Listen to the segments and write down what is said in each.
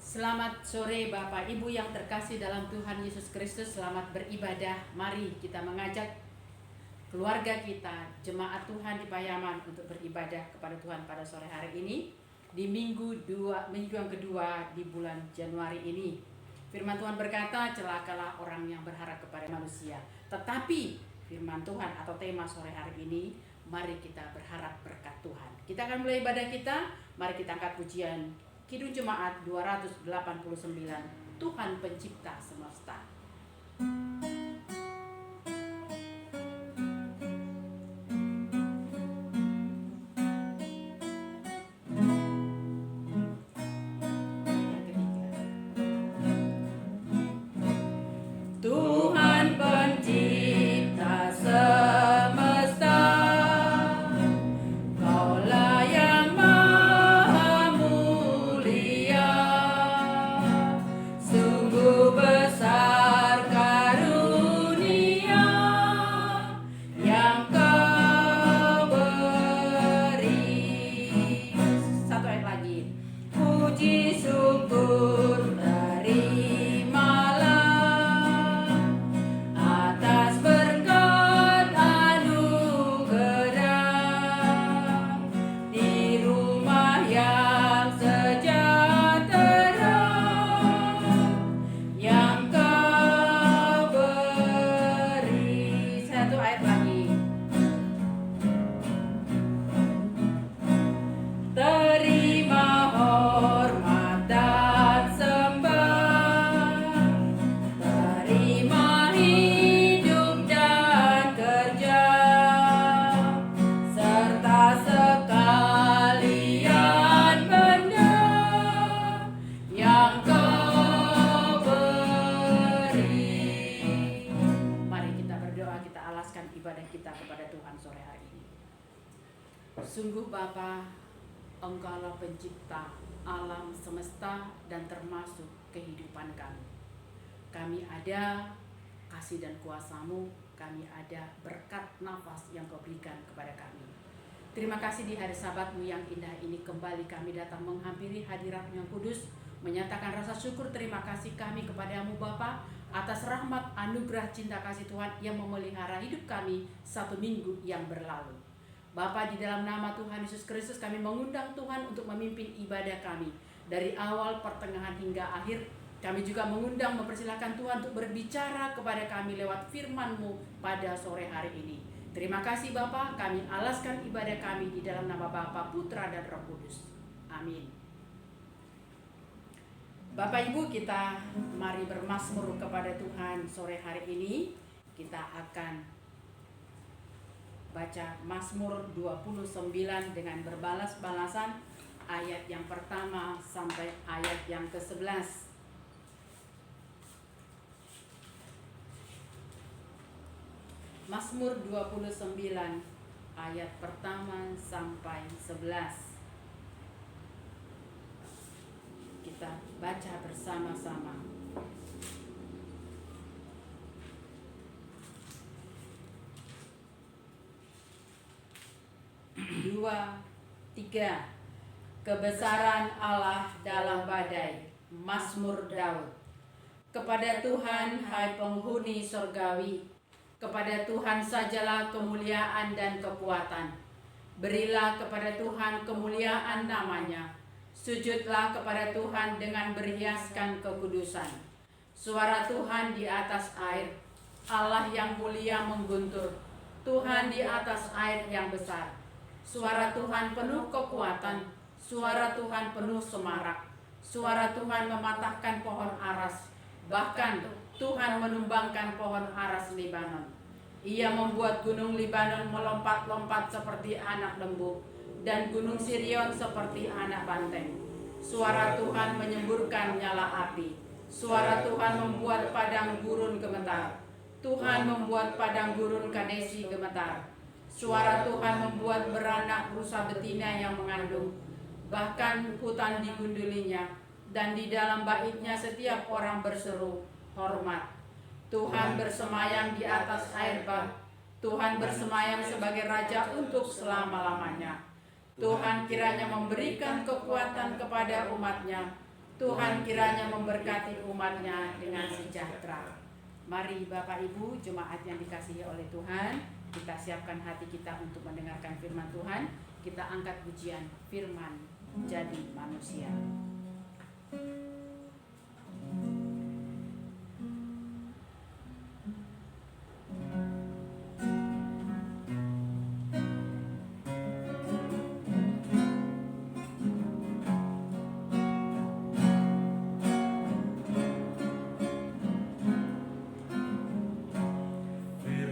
Selamat sore Bapak Ibu yang terkasih dalam Tuhan Yesus Kristus. Selamat beribadah. Mari kita mengajak keluarga kita, jemaat Tuhan di Payaman untuk beribadah kepada Tuhan pada sore hari ini di minggu yang kedua di bulan Januari ini. Firman Tuhan berkata, celakalah orang yang berharap kepada manusia. Tetapi firman Tuhan atau tema sore hari ini, mari kita berharap berkat Tuhan. Kita akan mulai ibadah kita. Mari kita angkat pujian Kidung Jemaat 289, Tuhan Pencipta Semesta. Tuhan Pencipta semesta, Kaulah yang maha mulia, sungguh besar karunia yang Kau beri. Satu ayat lagi. Puji syukur Sungguh Bapa, Engkaulah pencipta alam semesta dan termasuk kehidupan kami. Kami ada kasih dan kuasa-Mu, kami ada berkat nafas yang Kau berikan kepada kami. Terima kasih di hari Sabat-Mu yang indah ini kembali kami datang menghampiri hadirat yang kudus, menyatakan rasa syukur terima kasih kami kepada-Mu Bapa atas rahmat, anugerah, cinta kasih Tuhan yang memelihara hidup kami satu minggu yang berlalu. Bapa, di dalam nama Tuhan Yesus Kristus kami mengundang Tuhan untuk memimpin ibadah kami dari awal, pertengahan hingga akhir. Kami juga mengundang, mempersilahkan Tuhan untuk berbicara kepada kami lewat firman-Mu pada sore hari ini. Terima kasih Bapa, kami alaskan ibadah kami di dalam nama Bapa, Putra dan Roh Kudus. Amin. Bapak Ibu, kita mari bermazmur kepada Tuhan sore hari ini. Kita akan baca Mazmur 29 dengan berbalas-balasan ayat yang pertama sampai ayat yang ke-11. Mazmur 29 ayat pertama sampai 11. Kita baca bersama-sama. 2, 3. Kebesaran Allah dalam badai. Mazmur Daud. Kepada Tuhan, hai penghuni sorgawi, kepada Tuhan sajalah kemuliaan dan kekuatan. Berilah kepada Tuhan kemuliaan namanya. Sujudlah kepada Tuhan dengan berhiaskan kekudusan. Suara Tuhan di atas air, Allah yang mulia mengguntur, Tuhan di atas air yang besar. Suara Tuhan penuh kekuatan, suara Tuhan penuh semarak. Suara Tuhan mematahkan pohon aras, bahkan Tuhan menumbangkan pohon aras Libanon. Ia membuat gunung Libanon melompat-lompat seperti anak lembu, dan gunung Sirion seperti anak banteng. Suara Tuhan menyemburkan nyala api. Suara Tuhan membuat padang gurun gemetar. Tuhan membuat padang gurun Kadesi gemetar. Suara Tuhan membuat beranak rusa betina yang mengandung, bahkan hutan digundulinya, dan di dalam baitnya setiap orang berseru, hormat. Tuhan bersemayam di atas air bah, Tuhan bersemayam sebagai Raja untuk selama-lamanya. Tuhan kiranya memberikan kekuatan kepada umat-Nya. Tuhan kiranya memberkati umat-Nya dengan sejahtera. Mari Bapak Ibu jemaat yang dikasihi oleh Tuhan, kita siapkan hati kita untuk mendengarkan firman Tuhan. Kita angkat pujian firman jadi manusia.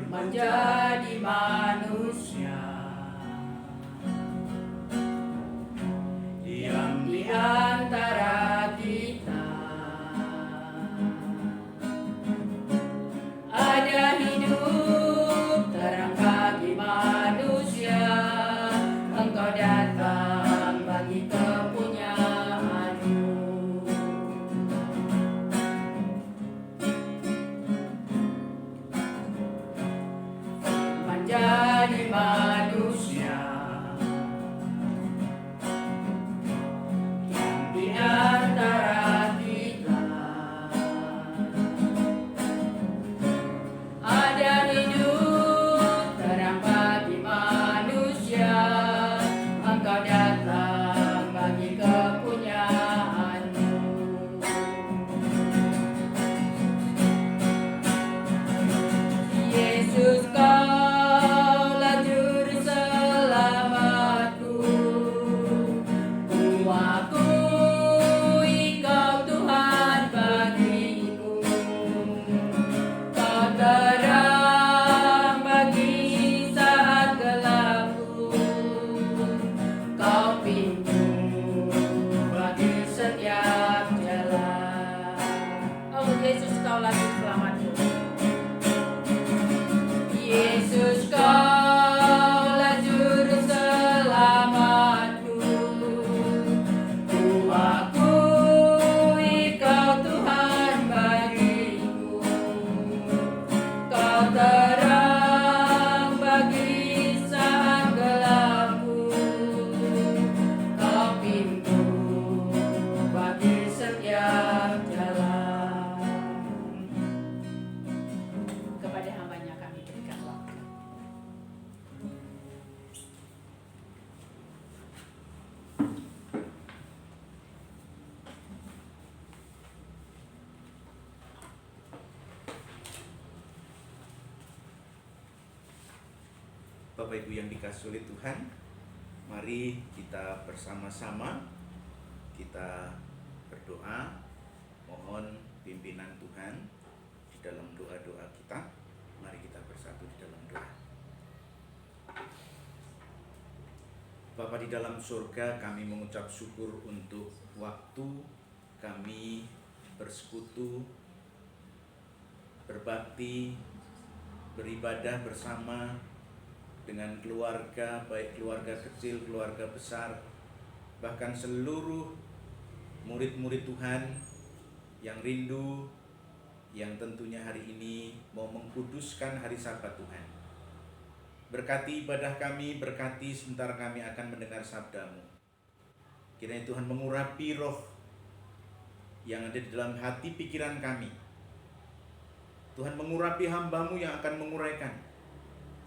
Menjadi manusia, diam di antara kita, ada hidup terang bagi manusia. Engkau datang bagi kepunyaan-Mu. Menjadi manusia, yang di antara kita, ada hidup terang bagi manusia. Engkau datang bagi kepunyaan-Mu. Yesus, Kaulah Juru Selamatku. Ku akui Kau Tuhan bagiku. Kau terang bagi saat gelapku. Kau pintu bagi setiap jalan. Oh Yesus, Kaulah Juru Selamatku. Yesus, Kaulah Juru Selamatku. Ku akui Kau Tuhan bagiku. Kau terang bagi saat gelapku. Kau pintu bagi setiap jalan. Kepada hamba-Nya kami berikan waktu. Bapak Ibu yang dikasihi oleh Tuhan, mari kita bersama-sama kita berdoa, mohon pimpinan Tuhan di dalam doa-doa kita. Mari kita bersatu di dalam doa. Bapa di dalam surga, kami mengucap syukur untuk waktu kami bersekutu, berbakti, beribadah bersama dengan keluarga, baik keluarga kecil, keluarga besar, bahkan seluruh murid-murid Tuhan yang rindu, yang tentunya hari ini mau mengkuduskan hari Sabat Tuhan. Berkati ibadah kami, berkati sebentar kami akan mendengar sabda-Mu. Kiranya Tuhan mengurapi roh yang ada di dalam hati pikiran kami. Tuhan mengurapi hamba-Mu yang akan menguraikan.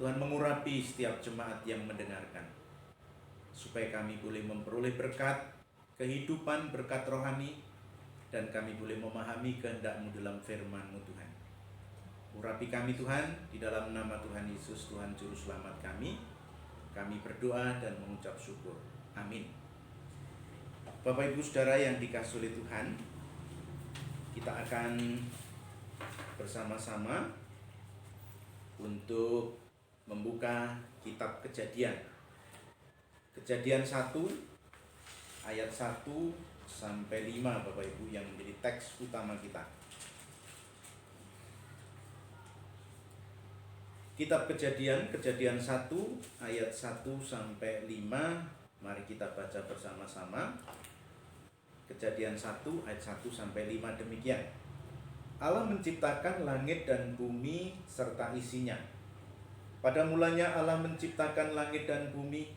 Tuhan mengurapi setiap jemaat yang mendengarkan, supaya kami boleh memperoleh berkat kehidupan, berkat rohani, dan kami boleh memahami kehendak-Mu dalam firman-Mu Tuhan. Urapi kami Tuhan, di dalam nama Tuhan Yesus, Tuhan Juru Selamat kami berdoa dan mengucap syukur. Amin. Bapak Ibu Saudara yang dikasihi oleh Tuhan, kita akan bersama-sama untuk membuka kitab Kejadian. Kejadian 1 ayat 1 sampai 5 Bapak Ibu yang menjadi teks utama kita. Kitab Kejadian 1 ayat 1 sampai 5. Mari kita baca bersama-sama. Kejadian 1 ayat 1 sampai 5 demikian. Allah menciptakan langit dan bumi serta isinya. Pada mulanya Allah menciptakan langit dan bumi.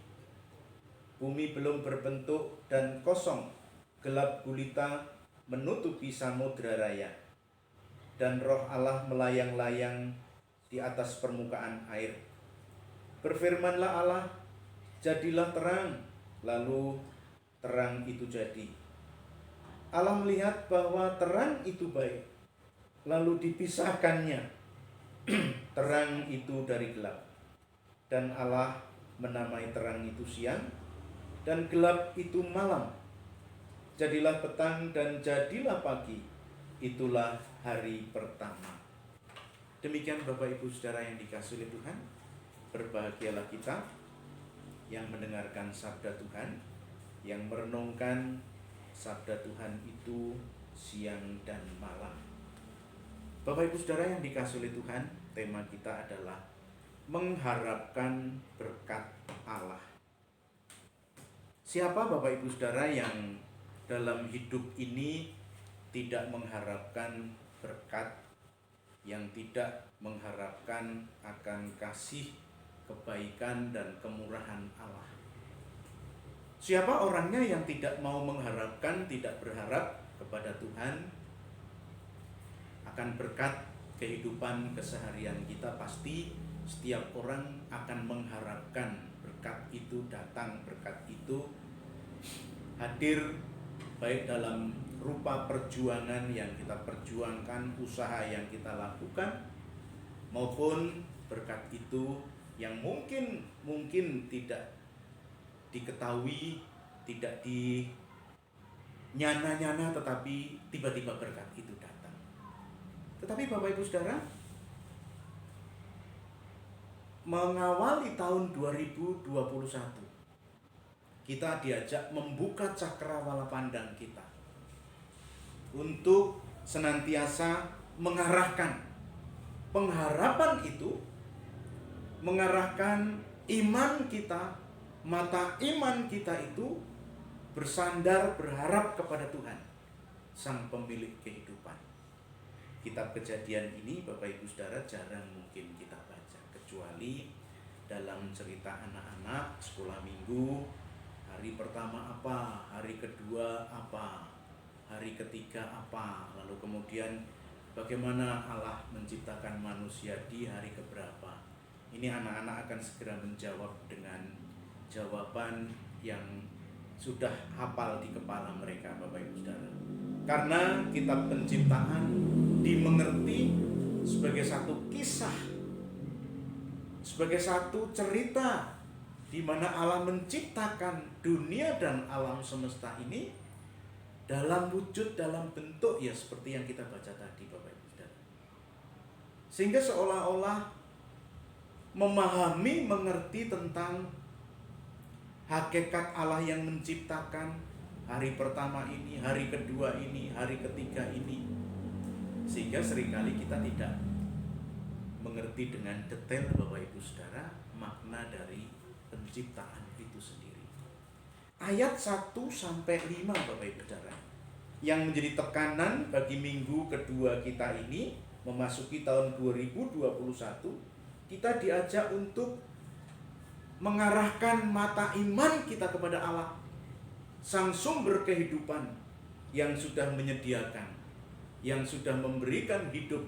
Bumi belum berbentuk dan kosong, gelap gulita, menutupi samudra raya, dan Roh Allah melayang-layang di atas permukaan air. Berfirmanlah Allah, jadilah terang, lalu terang itu jadi. Allah melihat bahwa terang itu baik, lalu dipisahkannya terang itu dari gelap. Dan Allah menamai terang itu siang, dan gelap itu malam. Jadilah petang dan jadilah pagi, itulah hari pertama. Demikian Bapak Ibu Saudara yang dikasihi oleh Tuhan, berbahagialah kita yang mendengarkan sabda Tuhan, yang merenungkan sabda Tuhan itu siang dan malam. Bapak Ibu Saudara yang dikasihi oleh Tuhan, tema kita adalah mengharapkan berkat Allah. Siapa Bapak Ibu Saudara yang dalam hidup ini tidak mengharapkan berkat, yang tidak mengharapkan akan kasih, kebaikan, dan kemurahan Allah? Siapa orangnya yang tidak mau mengharapkan, tidak berharap kepada Tuhan akan berkat kehidupan keseharian kita? Pasti setiap orang akan mengharapkan berkat itu datang, berkat itu hadir, baik dalam rupa perjuangan yang kita perjuangkan, usaha yang kita lakukan, maupun berkat itu yang mungkin tidak diketahui, tidak dinyana-nyana, tetapi tiba-tiba berkat itu datang. Tetapi Bapak Ibu Saudara, mengawali tahun 2021, kita diajak membuka cakrawala pandang kita untuk senantiasa mengarahkan pengharapan itu, mengarahkan iman kita, mata iman kita itu bersandar, berharap kepada Tuhan, Sang Pemilik kehidupan. Kitab Kejadian ini Bapak Ibu Saudara jarang mungkin kita baca, kecuali dalam cerita anak-anak sekolah minggu. Hari pertama apa, hari kedua apa, hari ketiga apa, lalu kemudian bagaimana Allah menciptakan manusia di hari keberapa. Ini anak-anak akan segera menjawab dengan jawaban yang sudah hafal di kepala mereka, Bapak Ibu Saudara. Karena kitab penciptaan dimengerti sebagai satu kisah, sebagai satu cerita di mana Allah menciptakan dunia dan alam semesta ini dalam wujud, dalam bentuk ya seperti yang kita baca tadi, Bapak Ibu Saudara. Sehingga seolah-olah memahami, mengerti tentang hakikat Allah yang menciptakan hari pertama ini, hari kedua ini, hari ketiga ini. Sehingga seringkali kita tidak mengerti dengan detail, Bapak Ibu Saudara, makna dari penciptaan itu sendiri. Ayat 1-5 Bapak Ibu Saudara, yang menjadi tekanan bagi minggu kedua kita ini, memasuki tahun 2021, kita diajak untuk mengarahkan mata iman kita kepada Allah, Sang Sumber kehidupan yang sudah menyediakan, yang sudah memberikan hidup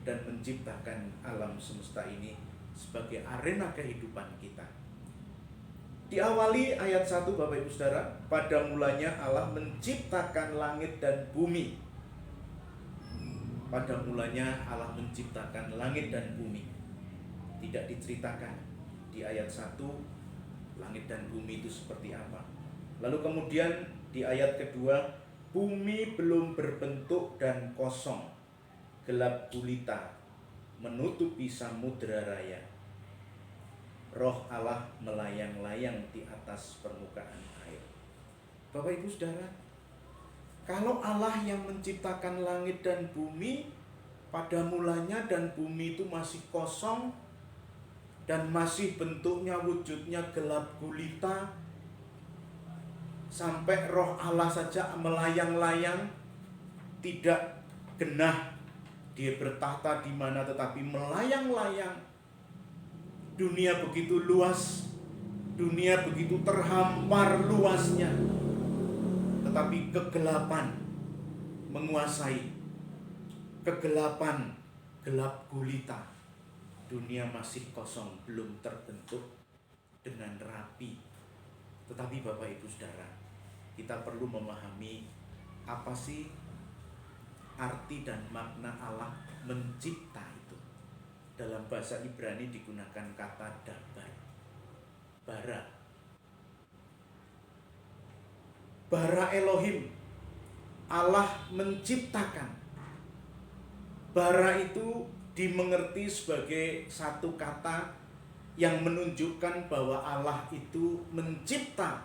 dan menciptakan alam semesta ini sebagai arena kehidupan kita. Diawali ayat 1 Bapak Ibu Saudara, pada mulanya Allah menciptakan langit dan bumi. Pada mulanya Allah menciptakan langit dan bumi. Tidak diceritakan di ayat 1 langit dan bumi itu seperti apa. Lalu kemudian di ayat kedua, bumi belum berbentuk dan kosong, gelap gulita menutupi samudra raya. Roh Allah melayang-layang di atas permukaan air. Bapak Ibu Saudara, kalau Allah yang menciptakan langit dan bumi pada mulanya, dan bumi itu masih kosong dan masih bentuknya, wujudnya gelap gulita, sampai Roh Allah saja melayang-layang, tidak genah Dia bertahta di mana, tetapi melayang-layang. Dunia begitu luas, dunia begitu terhampar luasnya, tetapi kegelapan menguasai kegelapan, gelap gulita. Dunia masih kosong, belum terbentuk dengan rapi. Tetapi Bapak Ibu Saudara, kita perlu memahami apa sih arti dan makna Allah mencipta itu. Dalam bahasa Ibrani digunakan kata dabar, bara. Bara Elohim, Allah menciptakan. Bara itu dimengerti sebagai satu kata yang menunjukkan bahwa Allah itu mencipta.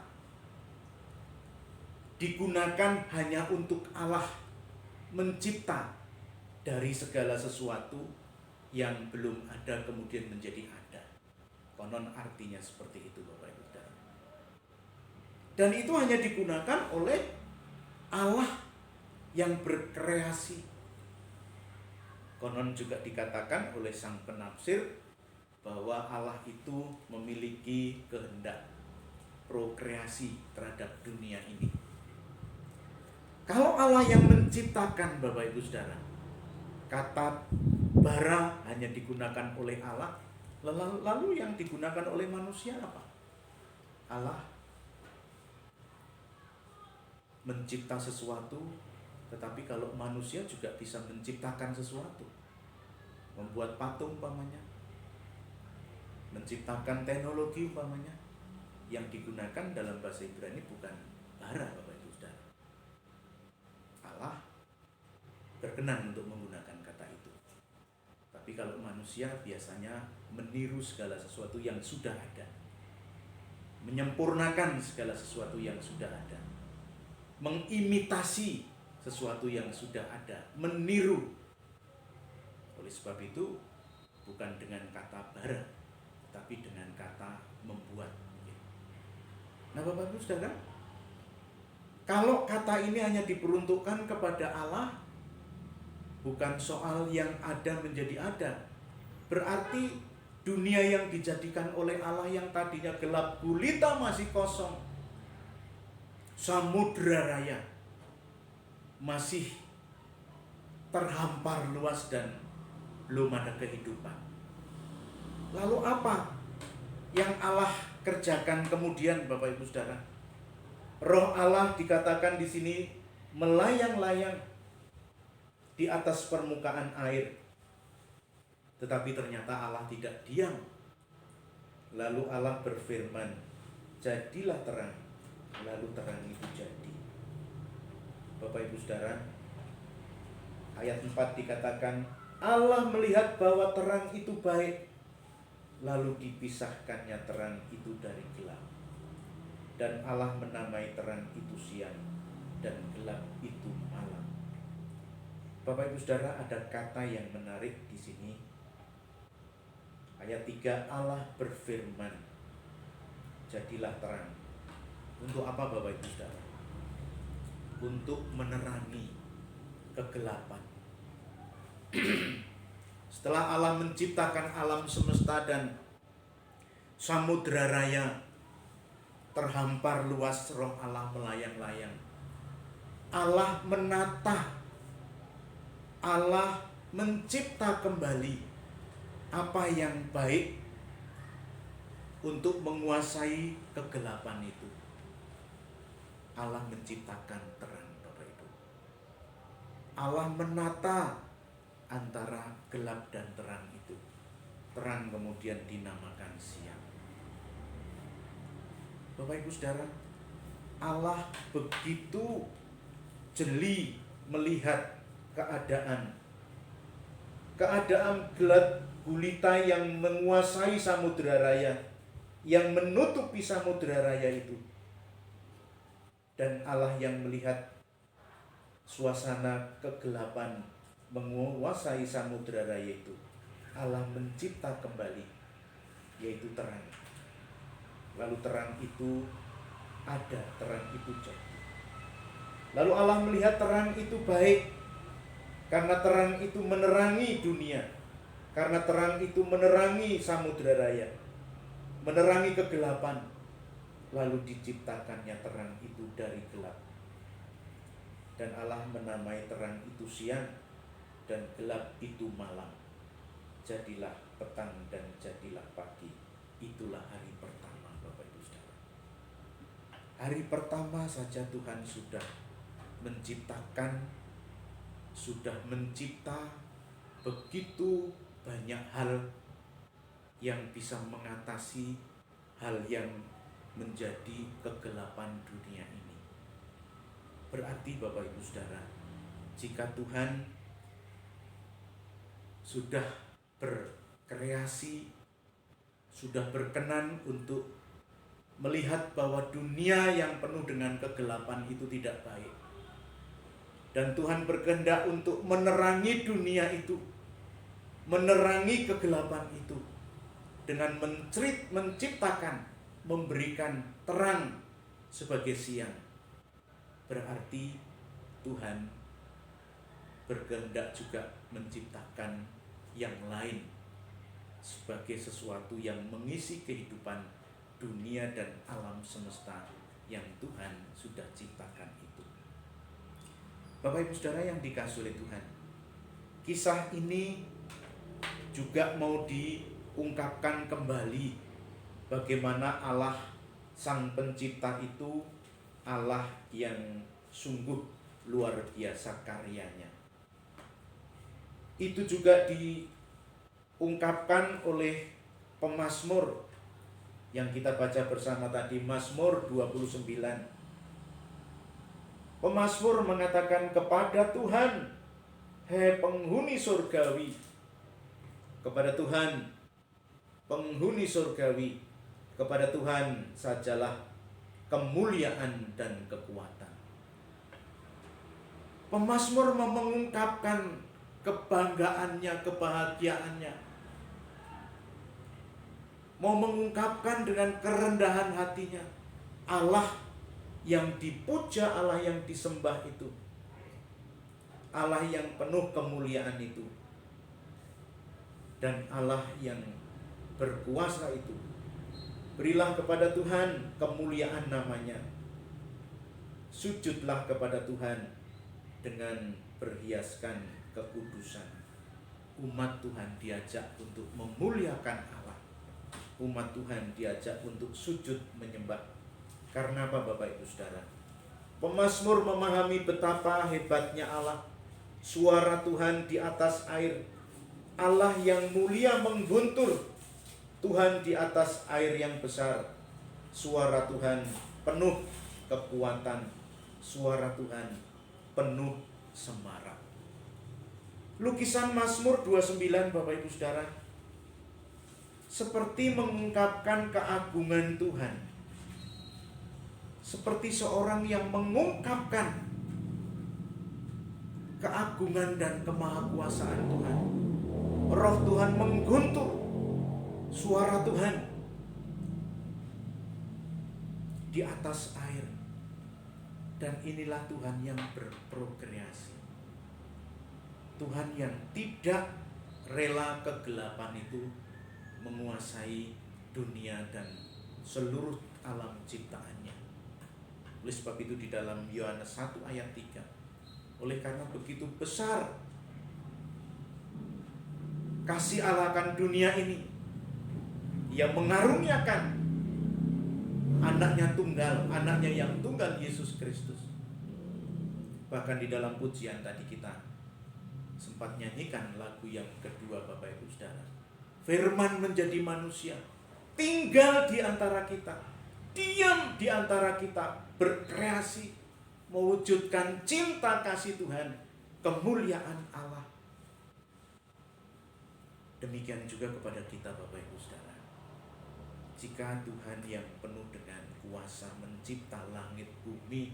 Digunakan hanya untuk Allah mencipta dari segala sesuatu yang belum ada kemudian menjadi ada. Konon artinya seperti itu Bapak Ibu Saudara. Dan itu hanya digunakan oleh Allah yang berkreasi. Konon juga dikatakan oleh sang penafsir bahwa Allah itu memiliki kehendak prokreasi terhadap dunia ini. Kalau Allah yang menciptakan Bapak Ibu Saudara, kata bara hanya digunakan oleh Allah, lalu yang digunakan oleh manusia apa? Allah mencipta sesuatu, tetapi kalau manusia juga bisa menciptakan sesuatu, membuat patung umpamanya, menciptakan teknologi umpamanya. Yang digunakan dalam bahasa Ibrani bukan bara Bapak Ibu Saudara. Allah berkenan untuk menggunakan kata itu. Tapi kalau manusia biasanya meniru segala sesuatu yang sudah ada, menyempurnakan segala sesuatu yang sudah ada, mengimitasi sesuatu yang sudah ada, meniru. Oleh sebab itu bukan dengan kata bara, tapi dengan kata membuat. Nah Bapak Ibu Saudara, kalau kata ini hanya diperuntukkan kepada Allah, bukan soal yang ada menjadi ada, berarti dunia yang dijadikan oleh Allah yang tadinya gelap gulita masih kosong, samudra raya masih terhampar luas dan belum ada kehidupan. Lalu apa yang Allah kerjakan kemudian Bapak Ibu Saudara? Roh Allah dikatakan di sini melayang-layang di atas permukaan air. Tetapi ternyata Allah tidak diam. Lalu Allah berfirman, jadilah terang. Lalu terang itu jadi. Bapak Ibu Saudara, ayat 4 dikatakan Allah melihat bahwa terang itu baik, lalu dipisahkannya terang itu dari gelap. Dan Allah menamai terang itu siang, dan gelap itu malam. Bapak Ibu Saudara, ada kata yang menarik di sini. Ayat 3, Allah berfirman, jadilah terang. Untuk apa Bapak Ibu Saudara? Untuk menerangi kegelapan. Setelah Allah menciptakan alam semesta dan samudra raya terhampar luas, roh Allah melayang-layang. Allah menata, Allah mencipta kembali apa yang baik untuk menguasai kegelapan itu. Allah menciptakan terang Bapak Ibu. Allah menata antara gelap dan terang itu. Terang kemudian dinamakan siang. Bapak Ibu Saudara, Allah begitu jeli melihat keadaan gelap gulita yang menguasai samudra raya, yang menutupi samudra raya itu. Dan Allah yang melihat suasana kegelapan menguasai samudra raya itu, Allah mencipta kembali, yaitu terang. Lalu terang itu ada, terang itu jadi. Lalu Allah melihat terang itu baik, karena terang itu menerangi dunia, karena terang itu menerangi samudra raya, menerangi kegelapan. Lalu diciptakannya terang itu dari gelap. Dan Allah menamai terang itu siang dan gelap itu malam. Jadilah petang dan jadilah pagi. Itulah hari pertama, Bapak Ibu Saudara. Hari pertama saja Tuhan sudah menciptakan, sudah mencipta begitu banyak hal yang bisa mengatasi hal yang menjadi kegelapan dunia ini. Berarti Bapak Ibu Saudara, jika Tuhan sudah berkreasi, sudah berkenan untuk melihat bahwa dunia yang penuh dengan kegelapan itu tidak baik, dan Tuhan berkehendak untuk menerangi dunia itu, menerangi kegelapan itu dengan menciptakan, memberikan terang sebagai siang. Berarti Tuhan berkehendak juga menciptakan yang lain sebagai sesuatu yang mengisi kehidupan dunia dan alam semesta yang Tuhan sudah ciptakan itu. Bapak Ibu Saudara yang dikasihi oleh Tuhan, kisah ini juga mau diungkapkan kembali bagaimana Allah Sang Pencipta itu Allah yang sungguh luar biasa karyanya. Itu juga diungkapkan oleh pemazmur yang kita baca bersama tadi, Mazmur 29. Pemazmur mengatakan, kepada Tuhan, hei penghuni surgawi, kepada Tuhan penghuni surgawi, kepada Tuhan sajalah kemuliaan dan kekuatan. Pemazmur mengungkapkan kebanggaannya, kebahagiaannya, mau mengungkapkan dengan kerendahan hatinya, Allah yang dipuja, Allah yang disembah itu, Allah yang penuh kemuliaan itu, dan Allah yang berkuasa itu. Berilah kepada Tuhan kemuliaan namanya. Sujudlah kepada Tuhan dengan berhiaskan kekudusan. Umat Tuhan diajak untuk memuliakan Allah. Umat Tuhan diajak untuk sujud menyembah. Karena apa Bapak Ibu Saudara? Pemazmur memahami betapa hebatnya Allah. Suara Tuhan di atas air. Allah yang mulia mengguntur. Tuhan di atas air yang besar. Suara Tuhan penuh kekuatan. Suara Tuhan penuh semarak. Lukisan Mazmur 29 Bapak Ibu Saudara seperti mengungkapkan keagungan Tuhan. Seperti seorang yang mengungkapkan keagungan dan kemahakuasaan Tuhan. Roh Tuhan mengguntur. Suara Tuhan di atas air. Dan inilah Tuhan yang berprokreasi. Tuhan yang tidak rela kegelapan itu menguasai dunia dan seluruh alam ciptaannya. Oleh sebab itu di dalam Yohanes 1 ayat 3, oleh karena begitu besar kasih Allah akan dunia ini, Ia mengaruniakan anaknya tunggal, anaknya yang tunggal, Yesus Kristus. Bahkan di dalam pujian tadi kita sempat nyanyikan lagu yang kedua Bapak Ibu Saudara. Firman menjadi manusia, tinggal di antara kita, diam di antara kita, berkreasi, mewujudkan cinta kasih Tuhan, kemuliaan Allah. Demikian juga kepada kita Bapak Ibu Saudara. Jika Tuhan yang penuh dengan kuasa mencipta langit, bumi,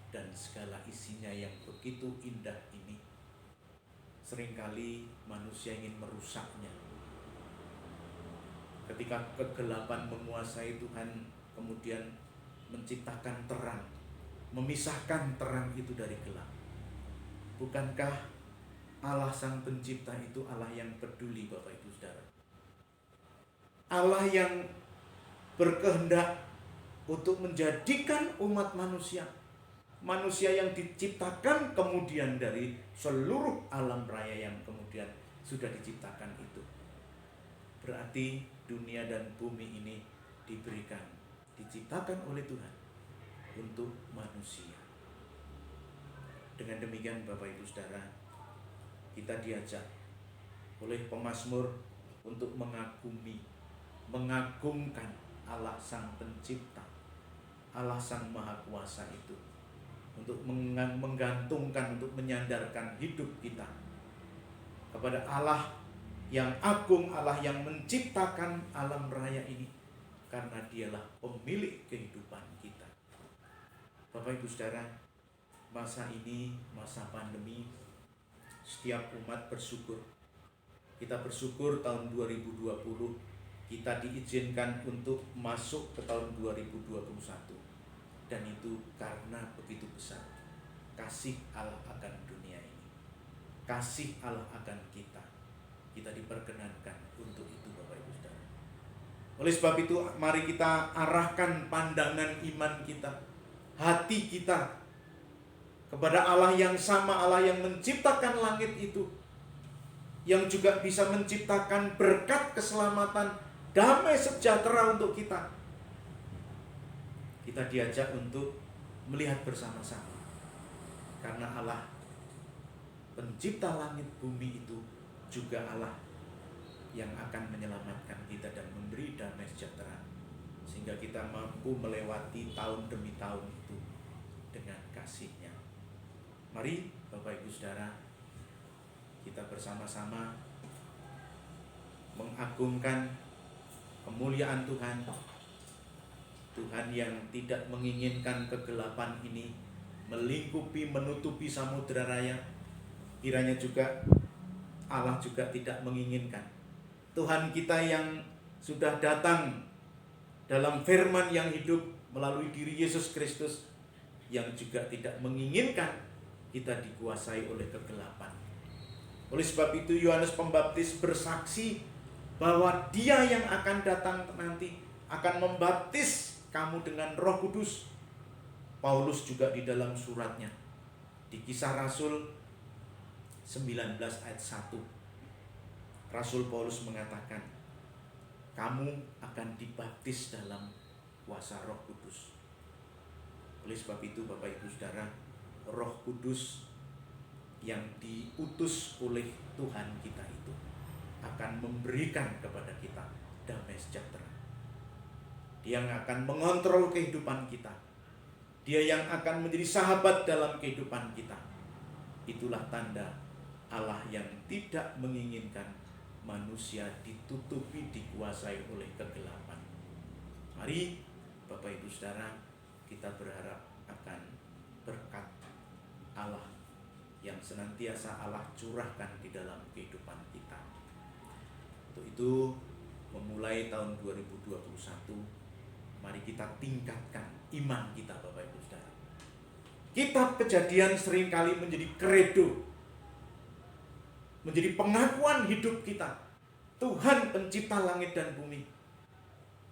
dan segala isinya yang begitu indah ini, seringkali manusia ingin merusaknya. Ketika kegelapan menguasai, Tuhan kemudian menciptakan terang, memisahkan terang itu dari gelap. Bukankah Allah Sang Pencipta itu Allah yang peduli Bapak Ibu Saudara? Allah yang berkehendak untuk menjadikan umat manusia manusia yang diciptakan kemudian dari seluruh alam raya yang kemudian sudah diciptakan itu. Berarti dunia dan bumi ini diciptakan oleh Tuhan untuk manusia. Dengan demikian Bapak Ibu Saudara, kita diajak oleh pemazmur untuk mengagungkan Allah Sang Pencipta, Allah Sang Maha Kuasa itu, untuk menggantungkan, untuk menyandarkan hidup kita kepada Allah yang agung, Allah yang menciptakan alam raya ini, karena Dialah pemilik kehidupan kita. Bapak Ibu Saudara, masa ini, masa pandemi, setiap umat bersyukur. Kita bersyukur tahun 2020 kita diizinkan untuk masuk ke tahun 2021. Dan itu karena begitu besar kasih Allah akan dunia ini, kasih Allah akan kita. Kita diperkenankan untuk itu Bapak Ibu Saudara. Oleh sebab itu mari kita arahkan pandangan iman kita, hati kita kepada Allah yang sama, Allah yang menciptakan langit itu, yang juga bisa menciptakan berkat keselamatan, damai sejahtera untuk kita. Kita diajak untuk melihat bersama-sama, karena Allah pencipta langit bumi itu juga Allah yang akan menyelamatkan kita dan memberi damai sejahtera, sehingga kita mampu melewati tahun demi tahun itu dengan kasih-Nya. Mari Bapak Ibu Saudara, kita bersama-sama mengagungkan kemuliaan Tuhan, Tuhan yang tidak menginginkan kegelapan ini melingkupi, menutupi samudera raya. Kiranya juga Allah juga tidak menginginkan. Tuhan kita yang sudah datang dalam firman yang hidup melalui diri Yesus Kristus, yang juga tidak menginginkan kita dikuasai oleh kegelapan. Oleh sebab itu Yohanes Pembaptis bersaksi bahwa Dia yang akan datang nanti akan membaptis kamu dengan Roh Kudus. Paulus juga di dalam suratnya di Kisah Rasul 19 ayat 1, Rasul Paulus mengatakan, kamu akan dibaptis dalam kuasa Roh Kudus. Oleh sebab itu Bapak Ibu Saudara, Roh Kudus yang diutus oleh Tuhan kita itu akan memberikan kepada kita damai sejahtera. Dia yang akan mengontrol kehidupan kita. Dia yang akan menjadi sahabat dalam kehidupan kita. Itulah tanda Allah yang tidak menginginkan manusia ditutupi, dikuasai oleh kegelapan. Mari Bapak Ibu Saudara, kita berharap akan berkat Allah yang senantiasa Allah curahkan di dalam kehidupan kita. Untuk itu, memulai tahun 2021, mari kita tingkatkan iman kita Bapak Ibu Saudara. Kitab Kejadian seringkali menjadi kredo, menjadi pengakuan hidup kita. Tuhan pencipta langit dan bumi.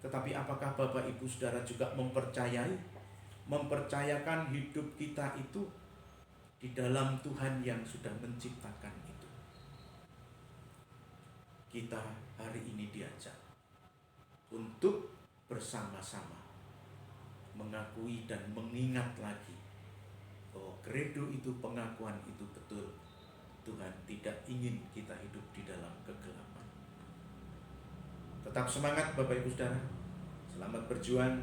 Tetapi apakah Bapak Ibu Saudara juga mempercayakan hidup kita itu di dalam Tuhan yang sudah menciptakan itu? Kita hari ini diajak untuk bersama-sama mengakui dan mengingat lagi bahwa kredo itu, pengakuan itu betul. Tuhan tidak ingin kita hidup di dalam kegelapan. Tetap semangat Bapak Ibu Saudara. Selamat berjuang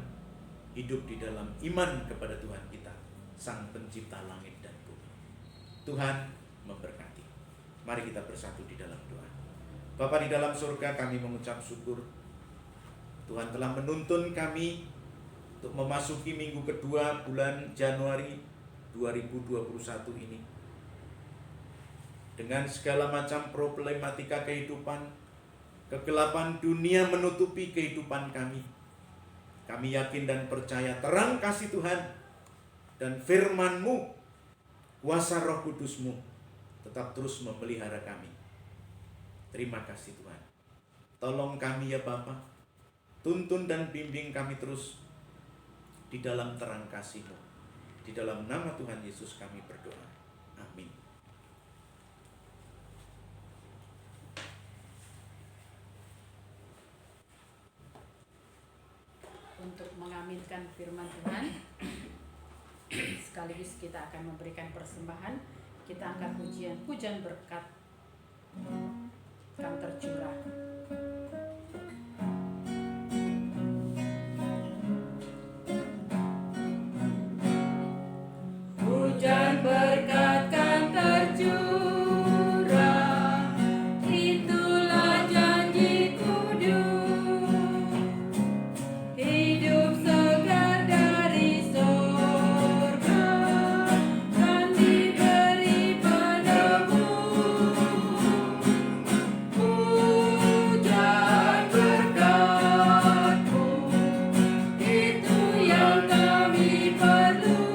hidup di dalam iman kepada Tuhan kita, Sang Pencipta langit dan bumi. Tuhan memberkati. Mari kita bersatu di dalam doa. Bapa di dalam surga, kami mengucap syukur. Tuhan telah menuntun kami untuk memasuki minggu kedua bulan Januari 2021 ini. Dengan segala macam problematika kehidupan, kegelapan dunia menutupi kehidupan kami. Kami yakin dan percaya terang kasih Tuhan dan firman-Mu, kuasa Roh Kudus-Mu tetap terus memelihara kami. Terima kasih Tuhan. Tolong kami ya Bapa, tuntun dan bimbing kami terus di dalam terang kasih-Mu. Di dalam nama Tuhan Yesus kami berdoa. Amin. Untuk mengaminkan firman Tuhan, sekaligus kita akan memberikan persembahan. Kita angkat pujian berkat kan tercurah. Hujan berkat kan tercurah, itulah janji kudus. Hidup segar dari sorga kan diberi penebus. Hujan berkat-Mu, itu yang kami perlu.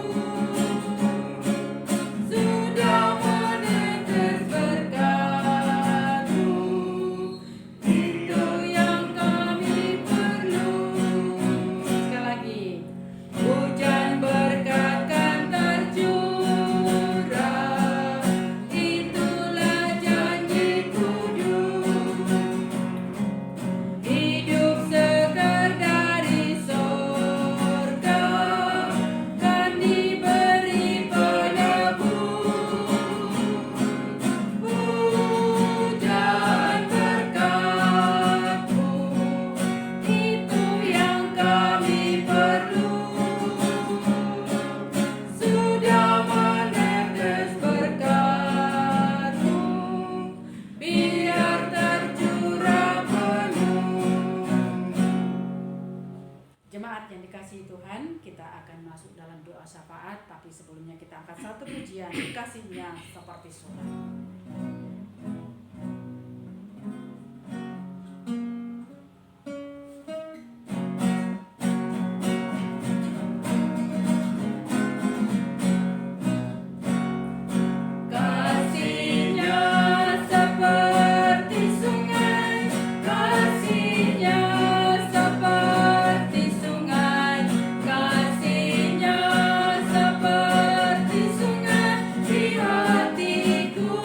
Sudah menetes berkat-Mu, itu yang kami perlu. Sekali lagi, hujan berkat kan tercurah, itulah janji kudus. Hidup segar dari sorga kan diberi penebus. Hujan berkat-Mu, itu yang kami perlu. Sudah menetes berkat-Mu, biar tercurah penuh. Jemaat yang dikasihi Tuhan, kita akan masuk dalam doa syafaat, tapi sebelumnya kita angkat satu pujian, kasihnya seperti surah. Kasihnya seperti sungai, kasihnya seperti sungai, kasihnya seperti sungai di hatiku.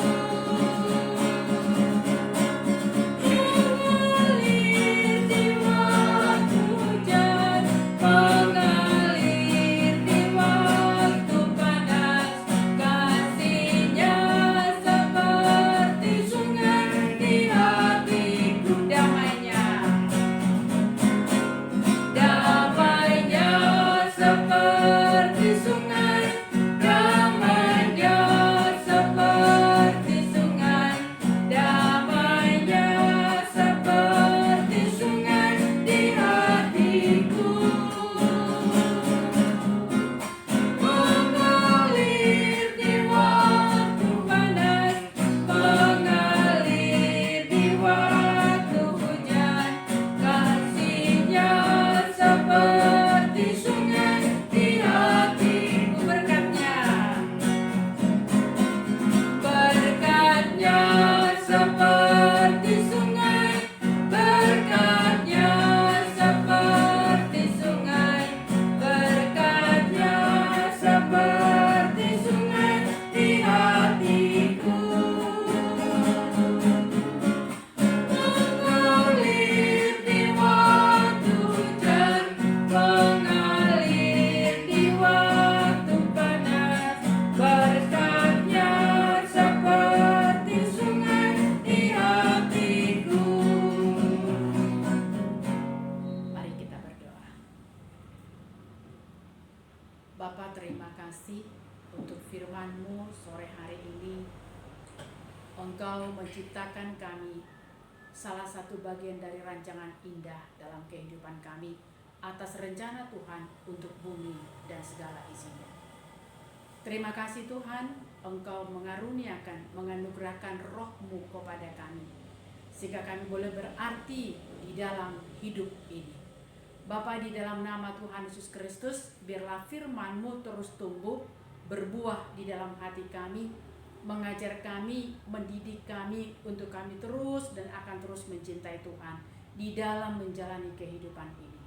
Mengalir di waktu hujan, mengalir di waktu panas, kasihnya seperti sungai di hatiku. Damainya seperti sungai, damainya seperti sungai, damainya seperti sungai di hatiku. Mengalir di waktu panas, mengalir di waktu hujan, kasihnya seperti sungai di hatiku. Berkatnya seperti sungai, berkatnya seperti sungai, berkatnya seperti sungai di hatiku. Mengalir di waktu hujan, mengalir di waktu panas, berkatnya seperti sungai di hatiku. Mari kita berdoa. Bapa, terima kasih untuk firman-Mu sore hari ini. Engkau menciptakan kami, salah satu bagian dari rancangan indah dalam kehidupan kami atas rencana Tuhan untuk bumi dan segala isinya. Terima kasih Tuhan, Engkau menganugerahkan Roh-Mu kepada kami, sehingga kami boleh berarti di dalam hidup ini. Bapa, di dalam nama Tuhan Yesus Kristus, biarlah firman-Mu terus tumbuh, berbuah di dalam hati kami, mengajar kami, mendidik kami untuk kami terus dan akan terus mencintai Tuhan di dalam menjalani kehidupan ini.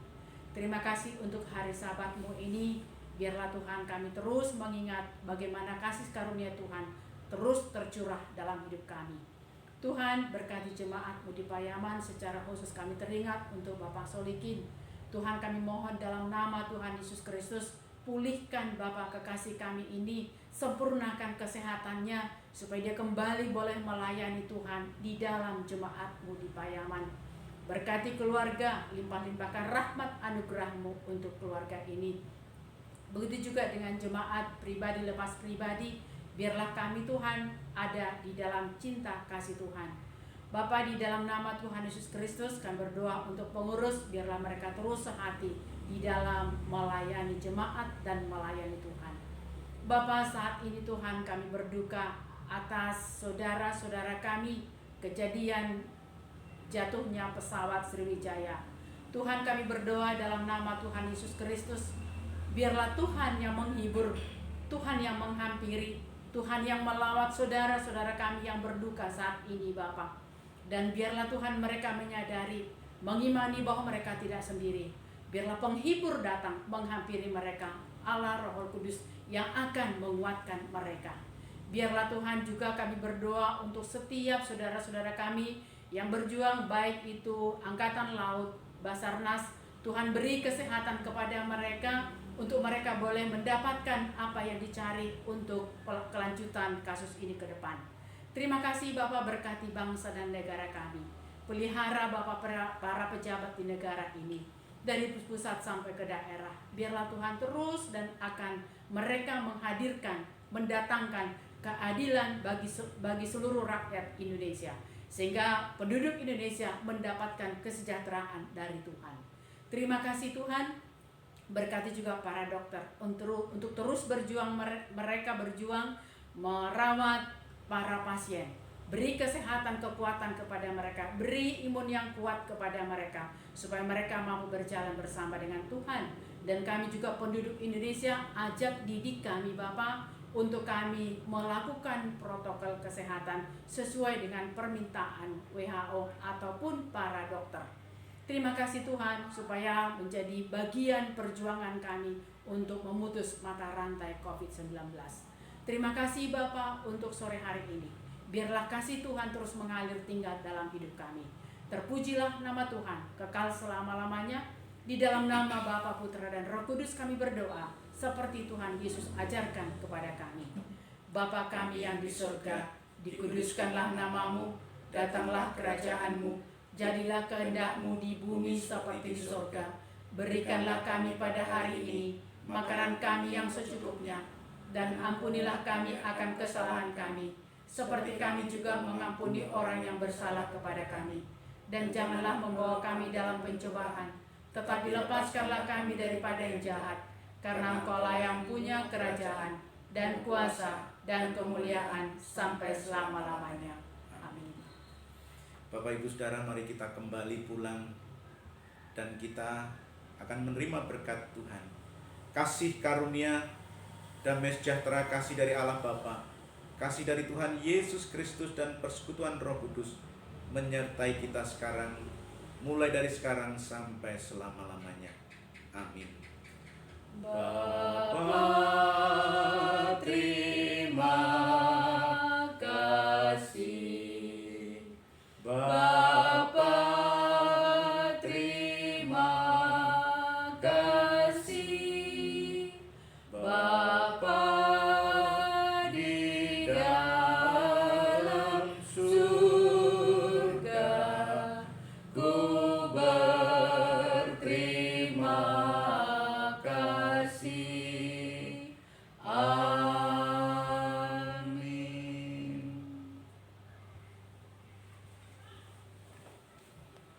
Terima kasih untuk hari Sabat-Mu ini, Biarlah Tuhan kami terus mengingat bagaimana kasih karunia Tuhan terus tercurah dalam hidup kami. Tuhan berkati jemaat-Mu di Payaman, secara khusus kami teringat untuk Bapak Solikin. Tuhan kami mohon dalam nama Tuhan Yesus Kristus, pulihkan Bapak kekasih kami ini, sempurnakan kesehatannya supaya dia kembali boleh melayani Tuhan di dalam jemaat-Mu di Payaman. Berkati keluarga, limpah-limpahkan rahmat anugerah-Mu untuk keluarga ini. Begitu juga dengan jemaat pribadi lepas pribadi, biarlah kami Tuhan ada di dalam cinta kasih Tuhan. Bapa, di dalam nama Tuhan Yesus Kristus kami berdoa untuk pengurus, biarlah mereka terus sehati di dalam melayani jemaat dan melayani Tuhan. Bapa, saat ini Tuhan kami berduka atas saudara-saudara kami, kejadian jatuhnya pesawat Sriwijaya. Tuhan kami berdoa dalam nama Tuhan Yesus Kristus, biarlah Tuhan yang menghibur, Tuhan yang menghampiri, Tuhan yang melawat saudara-saudara kami yang berduka saat ini Bapa. Dan biarlah Tuhan mereka menyadari, mengimani bahwa mereka tidak sendiri. Biarlah penghibur datang menghampiri mereka, Allah Roh Kudus yang akan menguatkan mereka. Biarlah Tuhan juga kami berdoa untuk setiap saudara-saudara kami yang berjuang, baik itu Angkatan Laut, Basarnas. Tuhan beri kesehatan kepada mereka, untuk mereka boleh mendapatkan apa yang dicari untuk kelanjutan kasus ini ke depan. Terima kasih Bapak, berkati bangsa dan negara kami. Pelihara Bapak para pejabat di negara ini, dari pusat sampai ke daerah. Biarlah Tuhan terus dan akan mereka menghadirkan, mendatangkan keadilan bagi seluruh rakyat Indonesia, sehingga penduduk Indonesia mendapatkan kesejahteraan dari Tuhan. Terima kasih Tuhan. Berkati juga para dokter untuk terus berjuang, mereka berjuang merawat para pasien. Beri kesehatan, kekuatan kepada mereka, beri imun yang kuat kepada mereka, supaya mereka mampu berjalan bersama dengan Tuhan. Dan kami juga penduduk Indonesia, ajak didik kami Bapak, untuk kami melakukan protokol kesehatan sesuai dengan permintaan WHO ataupun para dokter. Terima kasih Tuhan, supaya menjadi bagian perjuangan kami untuk memutus mata rantai COVID-19. Terima kasih Bapa untuk sore hari ini. Biarlah kasih Tuhan terus mengalir tinggal dalam hidup kami. Terpujilah nama Tuhan, kekal selama-lamanya. Di dalam nama Bapa, Putra, dan Roh Kudus kami berdoa, seperti Tuhan Yesus ajarkan kepada kami. Bapa kami yang di surga, dikuduskanlah namamu, datanglah kerajaan-Mu. Jadilah kehendak-Mu di bumi seperti di surga. Berikanlah kami pada hari ini makanan kami yang secukupnya, dan ampunilah kami akan kesalahan kami, seperti kami juga mengampuni orang yang bersalah kepada kami. Dan janganlah membawa kami dalam pencobaan, tetapi lepaskanlah kami daripada yang jahat, karena Engkaulah yang punya kerajaan, dan kuasa, dan kemuliaan sampai selama-lamanya. Bapak Ibu Saudara, mari kita kembali pulang dan kita akan menerima berkat Tuhan. Kasih karunia, damai sejahtera, kasih dari Allah Bapa, kasih dari Tuhan Yesus Kristus, dan persekutuan Roh Kudus menyertai kita sekarang, mulai dari sekarang sampai selama-lamanya. Amin. Bapa